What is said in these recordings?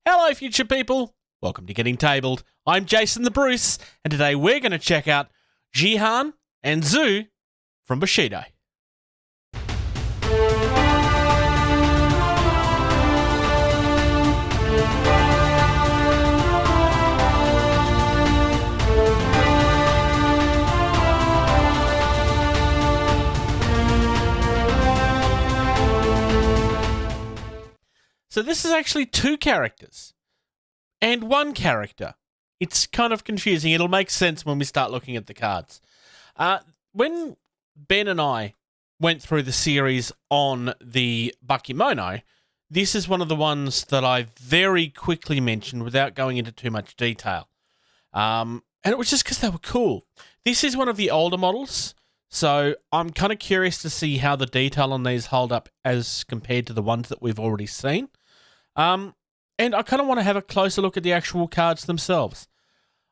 Hello, future people. Welcome to Getting Tabled. I'm Jason the Bruce, and today we're going to check out Jihan and Zhu from Bushido. So this is actually two characters and one character. It's kind of confusing. It'll make sense when we start looking at the cards. When Ben and I went through the series on the Bakemono, this is one of the ones that I very quickly mentioned without going into too much detail. And it was just because they were cool. This is one of the older models, so I'm kind of curious to see how the detail on these hold up as compared to the ones that we've already seen. And I kind of want to have a closer look at the actual cards themselves.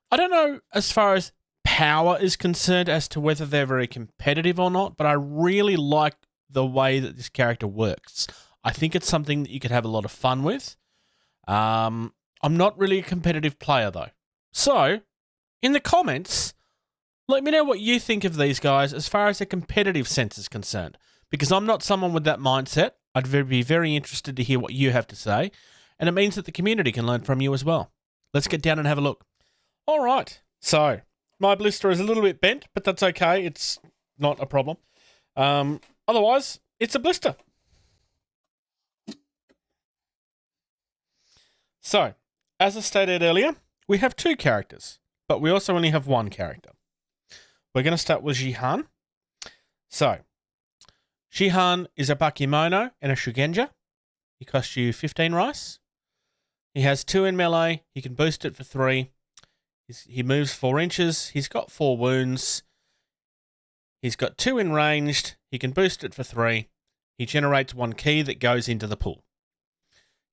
I don't know as far as power is concerned as to whether they're very competitive or not, but I really like the way that this character works. I think it's something that you could have a lot of fun with. I'm not really a competitive player though. So, in the comments, let me know what you think of these guys as far as a competitive sense is concerned, because I'm not someone with that mindset. I'd be very interested to hear what you have to say, and it means that the community can learn from you as well. Let's get down and have a look. All right, so my blister is a little bit bent, but that's okay. It's not a problem. Otherwise, it's a blister. So, as I stated earlier, we have two characters, but we also only have one character. We're going to start with Jihan. So, Jihan is a Bakemono and a Shugenja. He costs you 15 rice. He has 2 in melee. He can boost it for 3. He moves 4 inches. He's got 4 wounds. He's got 2 in ranged. He can boost it for 3. He generates 1 key that goes into the pool.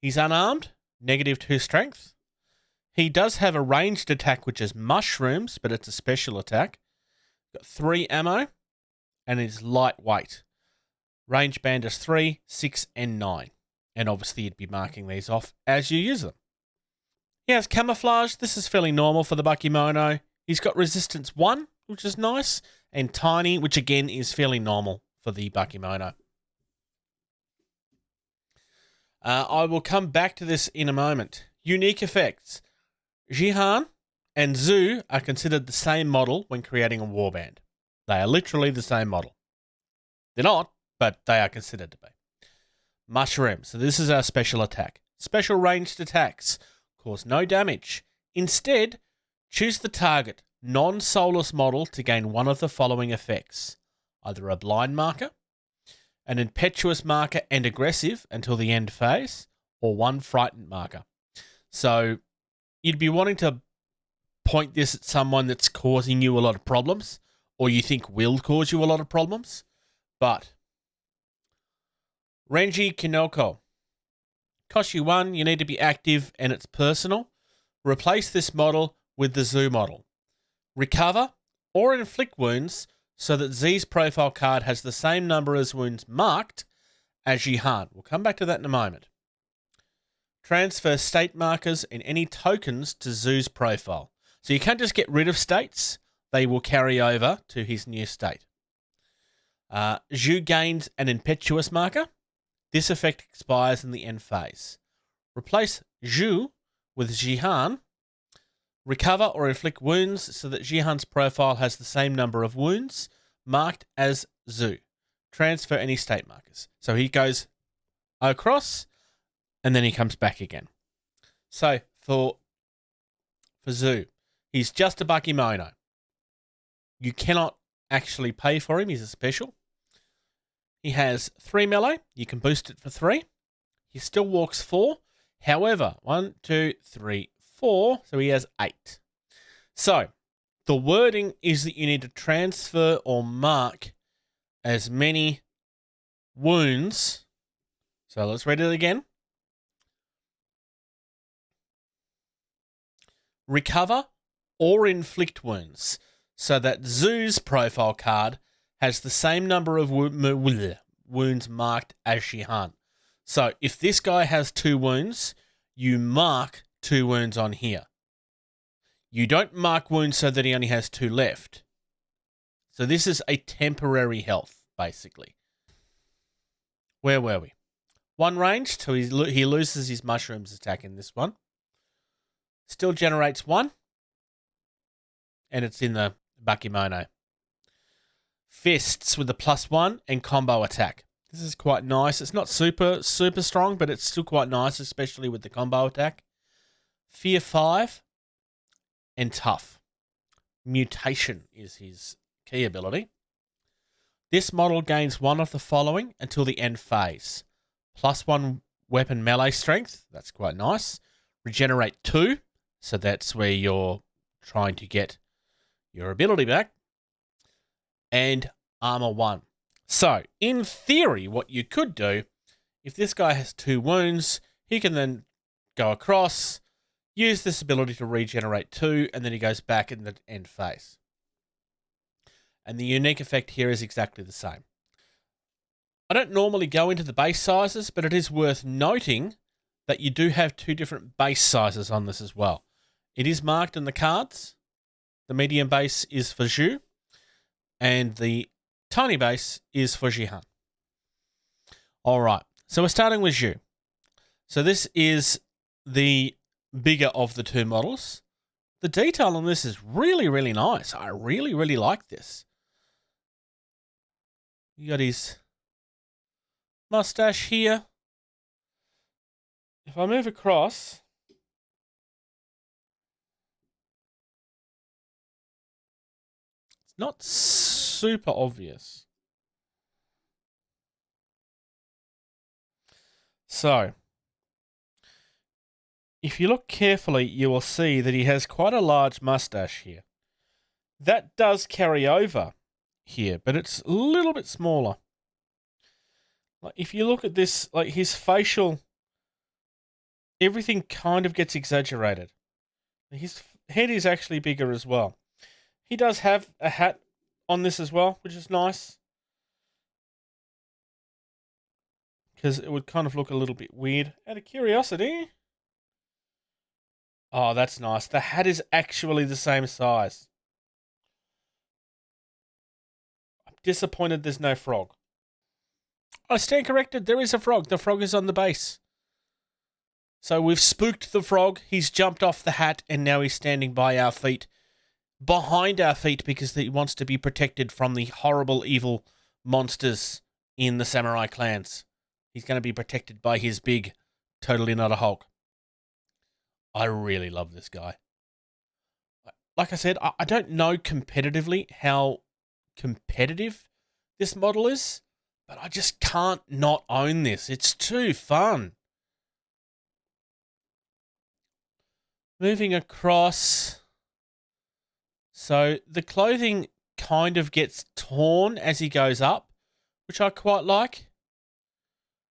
He's unarmed, -2 strength. He does have a ranged attack, which is mushrooms, but it's a special attack. Got 3 ammo, and is lightweight. Range band is 3, 6, and 9. And obviously you'd be marking these off as you use them. He has camouflage. This is fairly normal for the Bakemono. He's got resistance 1, which is nice, and tiny, which again is fairly normal for the Bakemono. I will come back to this in a moment. Unique effects. Jihan and Zhu are considered the same model when creating a warband. They are literally the same model. They're not, but they are considered to be. Mushroom. So this is our special attack. Special ranged attacks cause no damage. Instead, choose the target non-soulless model to gain one of the following effects. Either a blind marker, an impetuous marker and aggressive until the end phase, or 1 frightened marker. So you'd be wanting to point this at someone that's causing you a lot of problems, or you think will cause you a lot of problems. But Renji Kinoko. Costs you 1, you need to be active, and it's personal. Replace this model with the Zhu model. Recover or inflict wounds so that Z's profile card has the same number as wounds marked as Jihan. We'll come back to that in a moment. Transfer state markers and any tokens to Zhu's profile. So you can't just get rid of states. They will carry over to his new state. Zhu gains an impetuous marker. This effect expires in the end phase. Replace Zhu with Jihan. Recover or inflict wounds so that Jihan's profile has the same number of wounds marked as Zhu. Transfer any state markers. So he goes across and then he comes back again. So for Zhu, he's just a Bakemono. You cannot actually pay for him. He's a special. He has 3 melee. You can boost it for 3. He still walks 4. However, 1, 2, 3, 4. So he has 8. So the wording is that you need to transfer or mark as many wounds. So let's read it again. Recover or inflict wounds so that Zhu's profile card has the same number of wounds marked as Jihan. So if this guy has 2 wounds, you mark 2 wounds on here. You don't mark wounds so that he only has 2 left. So this is a temporary health, basically. Where were we? 1 range, so he loses his mushrooms attack in this one. Still generates 1. And it's in the Bakemono. Fists with a +1 and combo attack. This is quite nice. It's not super strong, but it's still quite nice, especially with the combo attack. Fear 5 and tough. Mutation is his key ability. This model gains 1 of the following until the end phase. +1 weapon melee strength. That's quite nice. Regenerate 2. So that's where you're trying to get your ability back. And armor 1. So, in theory, what you could do, if this guy has 2 wounds, he can then go across, use this ability to regenerate 2, and then he goes back in the end phase. And the unique effect here is exactly the same. I don't normally go into the base sizes, but it is worth noting that you do have 2 different base sizes on this as well. It is marked in the cards. The medium base is for Zhu, and the tiny base is for Jihan. All right, so we're starting with Zhu. So this is the bigger of the 2 models. The detail on this is really, really nice. I really, really like this. You got his mustache here. If I move across, it's not super obvious. So, if you look carefully, you will see that he has quite a large mustache here. That does carry over here, but it's a little bit smaller. Like if you look at this, like his facial, everything kind of gets exaggerated. His head is actually bigger as well. He does have a hat on this as well, which is nice. Because it would kind of look a little bit weird. Out of curiosity. Oh, that's nice. The hat is actually the same size. I'm disappointed there's no frog. I stand corrected. There is a frog. The frog is on the base. So we've spooked the frog. He's jumped off the hat and now he's standing by our feet. Behind our feet because he wants to be protected from the horrible, evil monsters in the samurai clans. He's going to be protected by his big, totally not a Hulk. I really love this guy. Like I said, I don't know competitively how competitive this model is, but I just can't not own this. It's too fun. Moving across. So the clothing kind of gets torn as he goes up, which I quite like.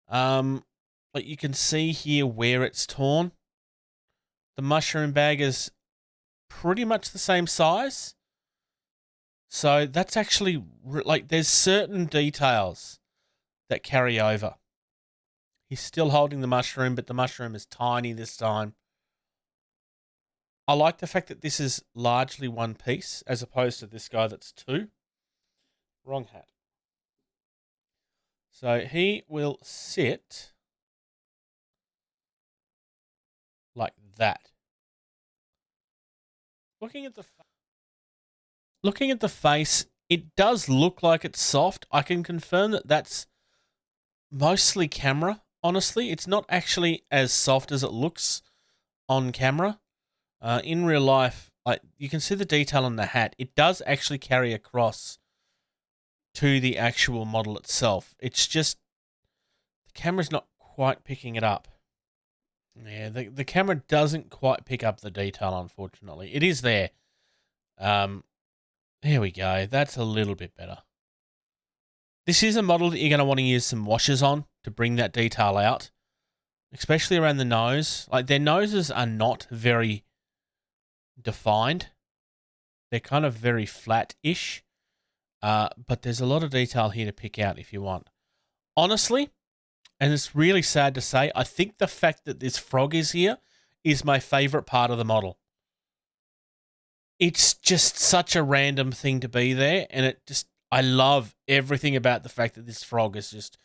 But you can see here where it's torn. The mushroom bag is pretty much the same size. So that's actually, like, there's certain details that carry over. He's still holding the mushroom, but the mushroom is tiny this time. I like the fact that this is largely one piece as opposed to this guy that's 2. Wrong hat. So he will sit like that. Looking at the face, it does look like it's soft. I can confirm that that's mostly camera. Honestly, it's not actually as soft as it looks on camera. In real life, you can see the detail on the hat. It does actually carry across to the actual model itself. It's just the camera's not quite picking it up. Yeah, the camera doesn't quite pick up the detail, unfortunately. It is there. There we go. That's a little bit better. This is a model that you're going to want to use some washes on to bring that detail out, especially around the nose. Like, their noses are not very defined. They're kind of very flat-ish, but there's a lot of detail here to pick out if you want. Honestly, and it's really sad to say, I think the fact that this frog is here is my favourite part of the model. It's just such a random thing to be there, and I love everything about the fact that this frog is just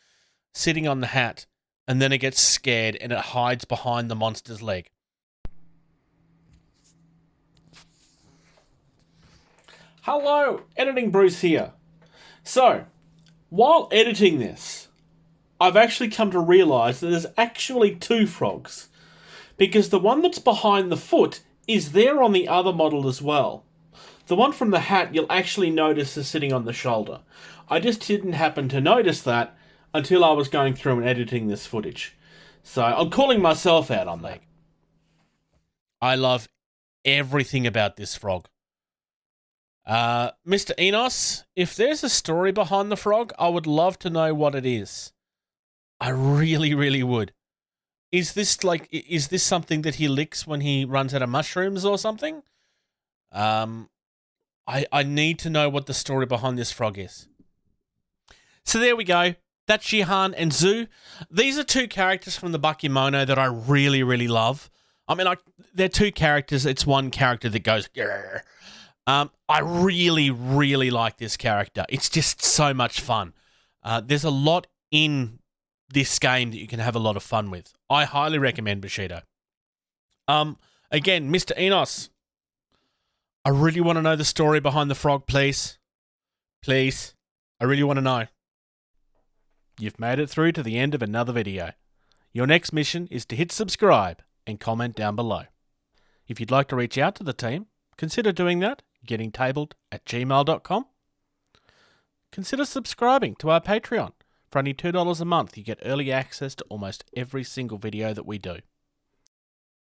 sitting on the hat, and then it gets scared and it hides behind the monster's leg. Hello, Editing Bruce here. So, while editing this, I've actually come to realise that there's actually two frogs, because the one that's behind the foot is there on the other model as well. The one from the hat you'll actually notice is sitting on the shoulder. I just didn't happen to notice that until I was going through and editing this footage. So I'm calling myself out on that. I love everything about this frog. Mr. Enos, if there's a story behind the frog, I would love to know what it is. I really, really would. Is this something that he licks when he runs out of mushrooms or something? I need to know what the story behind this frog is. So there we go. That's Jihan and Zu. These are two characters from the Bakemono that I really, really love. I mean, they're two characters. It's one character that goes, grrr. I really, really like this character. It's just so much fun. There's a lot in this game that you can have a lot of fun with. I highly recommend Bushido. Again, Mr. Enos, I really want to know the story behind the frog, please. Please. I really want to know. You've made it through to the end of another video. Your next mission is to hit subscribe and comment down below. If you'd like to reach out to the team, consider doing that, gettingtabled@gmail.com. Consider subscribing to our Patreon. For only $2 a month, you get early access to almost every single video that we do.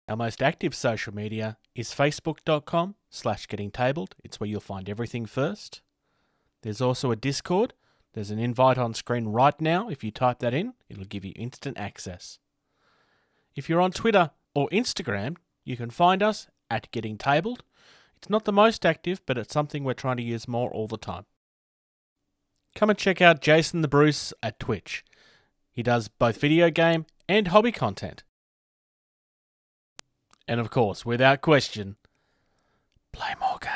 Our most active social media is facebook.com/gettingtabled. It's where you'll find everything first. There's also a Discord. There's an invite on screen right now. If you type that in, it'll give you instant access. If you're on Twitter or Instagram, you can find us at gettingtabled. It's not the most active, but it's something we're trying to use more all the time. Come and check out Jason the Bruce at Twitch. He does both video game and hobby content. And of course, without question, play more games.